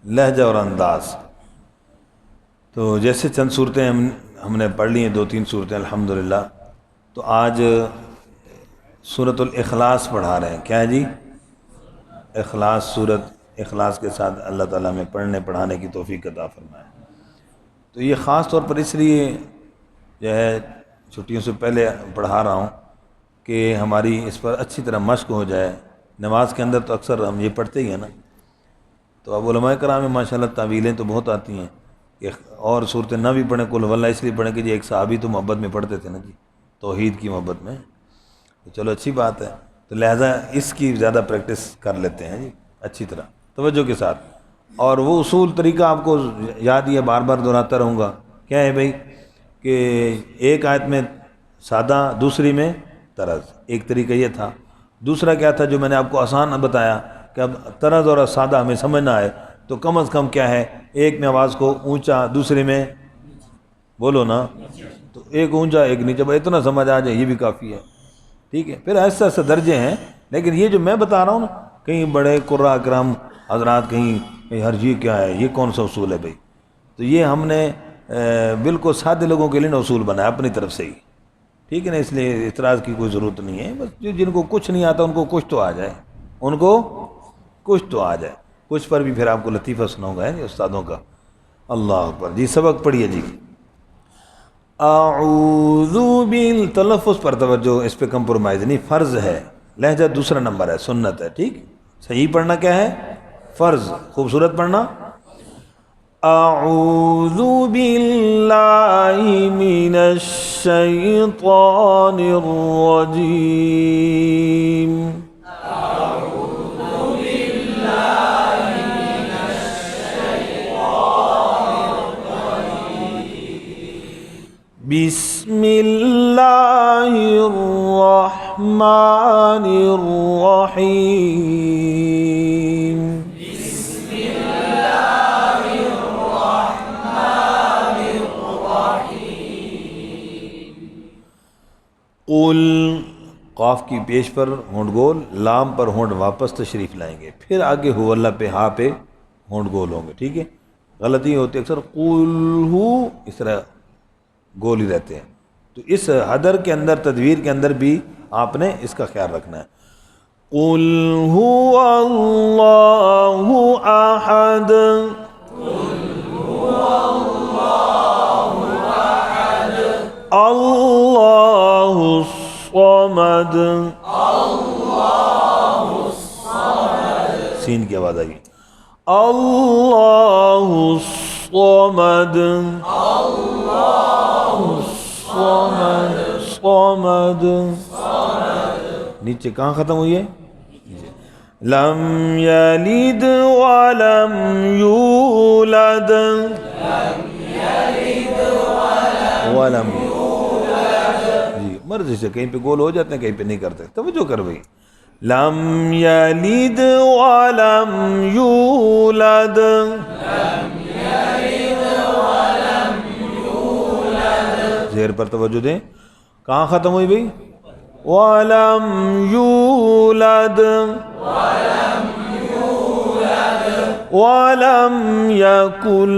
لہجہ اور انداز. تو جیسے چند صورتیں ہم نے پڑھ لی ہیں، 2-3 صورتیں الحمدللہ. تو آج سورۃ الاخلاص پڑھا رہے ہیں. کیا ہے جی؟ اخلاص. سورت اخلاص کے ساتھ اللہ تعالیٰ میں پڑھنے پڑھانے کی توفیق عطا فرمائے. تو یہ خاص طور پر اس لیے جو ہے چھٹیوں سے پہلے پڑھا رہا ہوں کہ ہماری اس پر اچھی طرح مشق ہو جائے. نماز کے اندر تو اکثر ہم یہ پڑھتے ہی ہیں نا. تو اب علماء کرام میں ماشاءاللہ تعویلیں تو بہت آتی ہیں کہ اور صورتیں نہ بھی پڑھیں، قل واللہ اس لیے پڑھیں کہ جی ایک صحابی تو محبت میں پڑھتے تھے نا جی، توحید کی محبت میں. تو چلو اچھی بات ہے. تو لہٰذا اس کی زیادہ پریکٹس کر لیتے ہیں جی اچھی طرح توجہ کے ساتھ. اور وہ اصول طریقہ آپ کو یاد ہی ہے، بار بار دہراتا رہوں گا. کیا ہے بھائی کہ ایک آیت میں سادہ، دوسری میں طرز. ایک طریقہ یہ تھا. دوسرا کیا تھا جو میں نے آپ کو آسان بتایا کہ اب طرز اور سادہ ہمیں سمجھنا ہے تو کم از کم کیا ہے، ایک میں آواز کو اونچا، دوسرے میں بولو نا، تو ایک اونچا ایک نیچا. بھائی اتنا سمجھ آ جائے یہ بھی کافی ہے. ٹھیک ہے. پھر ایسے ایسے درجے ہیں، لیکن یہ جو میں بتا رہا ہوں نا، کہیں بڑے قراء اکرام حضرات کہیں ہر یہ کیا ہے، یہ کون سا اصول ہے بھائی. تو یہ ہم نے بالکل سادے لوگوں کے لیے نا اصول بنایا اپنی طرف سے ہی. ٹھیک ہے نا. اس لیے اعتراض کی کوئی ضرورت نہیں ہے. بس جن کو کچھ نہیں آتا ان کو کچھ تو آ جائے، ان کو کچھ تو آ جائے. کچھ پر بھی پھر آپ کو لطیفہ سناؤں گا استادوں کا. اللہ اکبر. جی سبق پڑھیے جی. اعوذ تلفظ پر توجہ، اس پہ کمپرومائز نہیں. فرض ہے، لہجہ دوسرا نمبر ہے، سنت ہے. ٹھیک. صحیح پڑھنا کیا ہے؟ فرض. خوبصورت پڑھنا. اعوذ باللہ من الشیطان الرجیم. بسم اللہ الرحمن الرحیم. بسم اللہ الرحمن الرحیم. قل. قاف کی پیش پر ہونٹ گول، لام پر ہونٹ واپس تشریف لائیں گے، پھر آگے ہو اللہ پہ ہا پہ ہونٹ گول ہوں گے. ٹھیک ہے. غلطی ہوتی ہے اکثر، قل ہو اس طرح گول ہی رہتے ہیں. تو اس حدر کے اندر، تدویر کے اندر بھی آپ نے اس کا خیال رکھنا ہے. قل هو اللہ احد. اللہ الصمد. سین کی آواز آئی. اللہ الصمد. صمد. نیچے کہاں ختم ہوئی ہے؟ لم یلد ولم یولد. ولم جی مرضی سے کہیں پہ گول ہو جاتے ہیں، کہیں پہ نہیں کرتے. توجہ کر بھائی. لم یلد ولم یولد. زیر پر توجہ دیں. کہاں ختم ہوئی بھائی؟ وَلَمْ يُولَدْ وَلَمْ يَكُنْ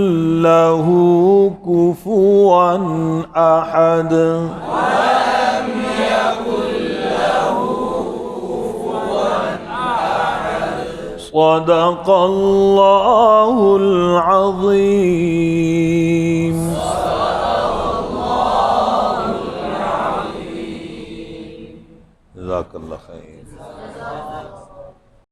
لَهُ كُفُوًا أَحَدٌ. صدق اللہ العظیم. جزاک اللہ خیر.